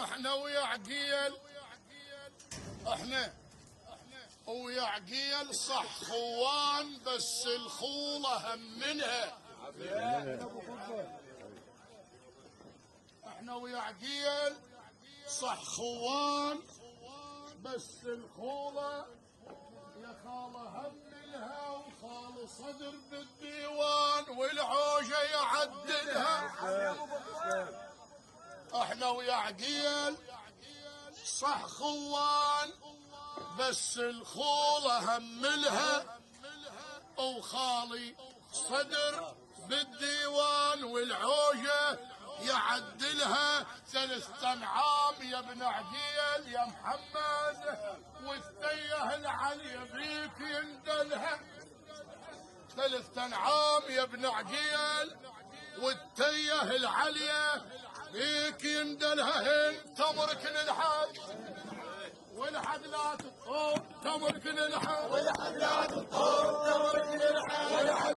احنا ويا عقيل، احنا ويا عقيل صح خوان، بس الخولة هم منها. احنا ويا عقيل صح خوان، بس الخولة يا خالة هم منها، وخال صدر بالديوان والعوجة يعدلها. احنا ويا عقيل صح خوان، بس الخولة هملها، وخالي صدر بالديوان والعوجة يعدلها. 3 أنعام يا ابن عقيل يا محمد، والثيه العلي بيك يندلها. 3 أنعام يا ابن عقيل، والتيه العليا بيك يندلها. هين تمرك للحاج والحد لا تقوم، تمرك للحاج